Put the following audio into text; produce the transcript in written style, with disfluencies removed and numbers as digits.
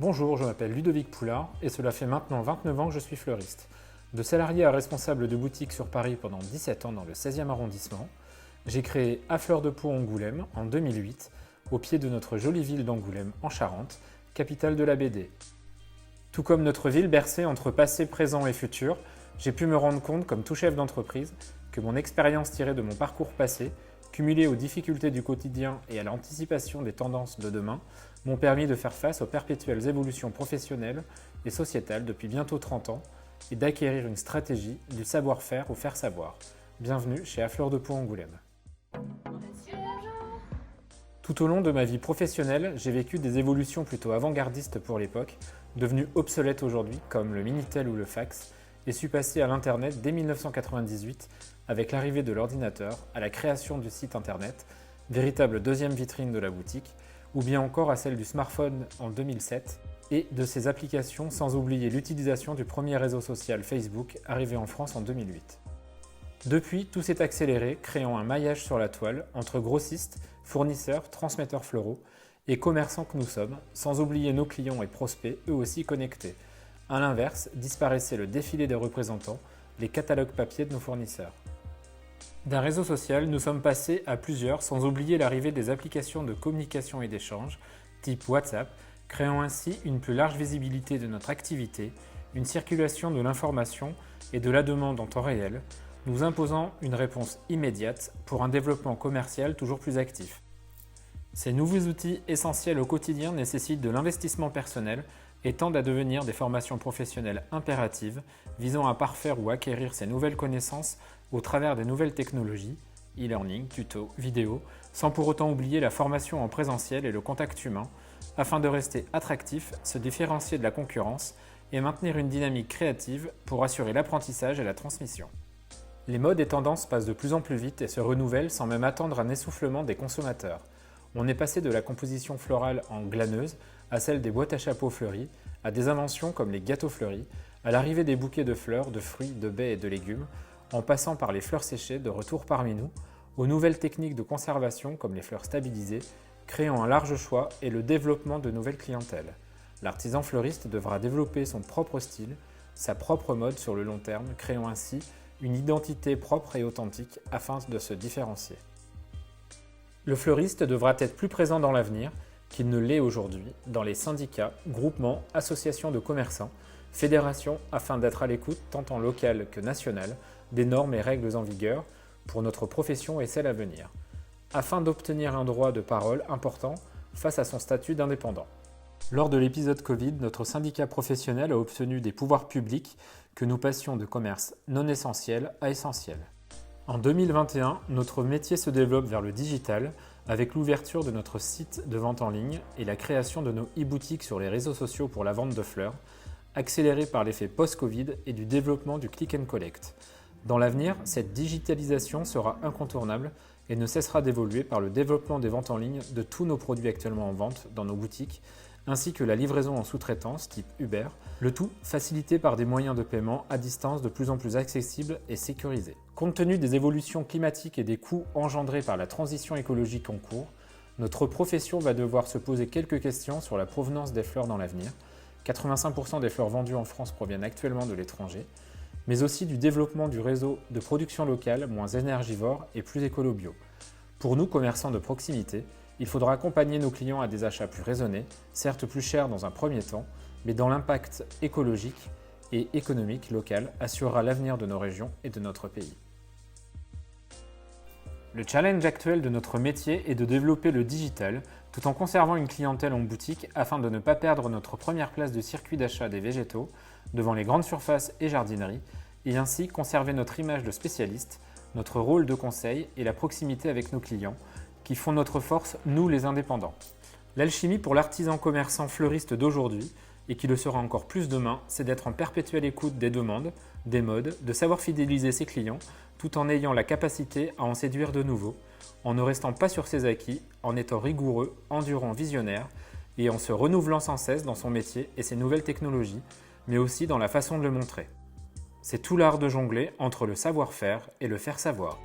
Bonjour, je m'appelle Ludovic Poulard et cela fait maintenant 29 ans que je suis fleuriste. De salarié à responsable de boutique sur Paris pendant 17 ans dans le 16e arrondissement, j'ai créé À Fleur de Pau Angoulême en 2008, au pied de notre jolie ville d'Angoulême en Charente, capitale de la BD. Tout comme notre ville bercée entre passé, présent et futur, j'ai pu me rendre compte, comme tout chef d'entreprise, que mon expérience tirée de mon parcours passé, cumulée aux difficultés du quotidien et à l'anticipation des tendances de demain, m'ont permis de faire face aux perpétuelles évolutions professionnelles et sociétales depuis bientôt 30 ans et d'acquérir une stratégie du savoir-faire au faire savoir. Bienvenue chez À Fleur de Pau Angoulême. Tout au long de ma vie professionnelle, j'ai vécu des évolutions plutôt avant-gardistes pour l'époque, devenues obsolètes aujourd'hui, comme le Minitel ou le fax, et suis passé à l'Internet dès 1998 avec l'arrivée de l'ordinateur, à la création du site Internet, véritable deuxième vitrine de la boutique, ou bien encore à celle du smartphone en 2007, et de ses applications, sans oublier l'utilisation du premier réseau social Facebook, arrivé en France en 2008. Depuis, tout s'est accéléré, créant un maillage sur la toile entre grossistes, fournisseurs, transmetteurs floraux et commerçants que nous sommes, sans oublier nos clients et prospects, eux aussi connectés. A l'inverse, disparaissait le défilé des représentants, les catalogues papier de nos fournisseurs. D'un réseau social, nous sommes passés à plusieurs, sans oublier l'arrivée des applications de communication et d'échange, type WhatsApp, créant ainsi une plus large visibilité de notre activité, une circulation de l'information et de la demande en temps réel, nous imposant une réponse immédiate pour un développement commercial toujours plus actif. Ces nouveaux outils essentiels au quotidien nécessitent de l'investissement personnel et tendent à devenir des formations professionnelles impératives visant à parfaire ou acquérir ces nouvelles connaissances au travers des nouvelles technologies, e-learning, tutos, vidéos, sans pour autant oublier la formation en présentiel et le contact humain, afin de rester attractif, se différencier de la concurrence et maintenir une dynamique créative pour assurer l'apprentissage et la transmission. Les modes et tendances passent de plus en plus vite et se renouvellent sans même attendre un essoufflement des consommateurs. On est passé de la composition florale en glaneuse à celle des boîtes à chapeaux fleuries, à des inventions comme les gâteaux fleuris, à l'arrivée des bouquets de fleurs, de fruits, de baies et de légumes, en passant par les fleurs séchées de retour parmi nous, aux nouvelles techniques de conservation comme les fleurs stabilisées, créant un large choix et le développement de nouvelles clientèles. L'artisan fleuriste devra développer son propre style, sa propre mode sur le long terme, créant ainsi une identité propre et authentique afin de se différencier. Le fleuriste devra être plus présent dans l'avenir qu'il ne l'est aujourd'hui dans les syndicats, groupements, associations de commerçants, fédérations afin d'être à l'écoute tant en local que national des normes et règles en vigueur pour notre profession et celle à venir, afin d'obtenir un droit de parole important face à son statut d'indépendant. Lors de l'épisode Covid, notre syndicat professionnel a obtenu des pouvoirs publics que nous passions de commerce non essentiel à essentiel. En 2021, notre métier se développe vers le digital avec l'ouverture de notre site de vente en ligne et la création de nos e-boutiques sur les réseaux sociaux pour la vente de fleurs, accélérée par l'effet post-Covid et du développement du click and collect. Dans l'avenir, cette digitalisation sera incontournable et ne cessera d'évoluer par le développement des ventes en ligne de tous nos produits actuellement en vente dans nos boutiques, ainsi que la livraison en sous-traitance type Uber, le tout facilité par des moyens de paiement à distance de plus en plus accessibles et sécurisés. Compte tenu des évolutions climatiques et des coûts engendrés par la transition écologique en cours, notre profession va devoir se poser quelques questions sur la provenance des fleurs dans l'avenir. 85% des fleurs vendues en France proviennent actuellement de l'étranger, mais aussi du développement du réseau de production locale moins énergivore et plus écolo-bio. Pour nous, commerçants de proximité, il faudra accompagner nos clients à des achats plus raisonnés, certes plus chers dans un premier temps, mais dont l'impact écologique et économique local assurera l'avenir de nos régions et de notre pays. Le challenge actuel de notre métier est de développer le digital tout en conservant une clientèle en boutique afin de ne pas perdre notre première place de circuit d'achat des végétaux devant les grandes surfaces et jardineries et ainsi conserver notre image de spécialiste, notre rôle de conseil et la proximité avec nos clients qui font notre force, nous les indépendants. L'alchimie pour l'artisan commerçant fleuriste d'aujourd'hui, et qui le sera encore plus demain, c'est d'être en perpétuelle écoute des demandes, des modes, de savoir fidéliser ses clients, tout en ayant la capacité à en séduire de nouveaux, en ne restant pas sur ses acquis, en étant rigoureux, endurant, visionnaire, et en se renouvelant sans cesse dans son métier et ses nouvelles technologies, mais aussi dans la façon de le montrer. C'est tout l'art de jongler entre le savoir-faire et le faire savoir.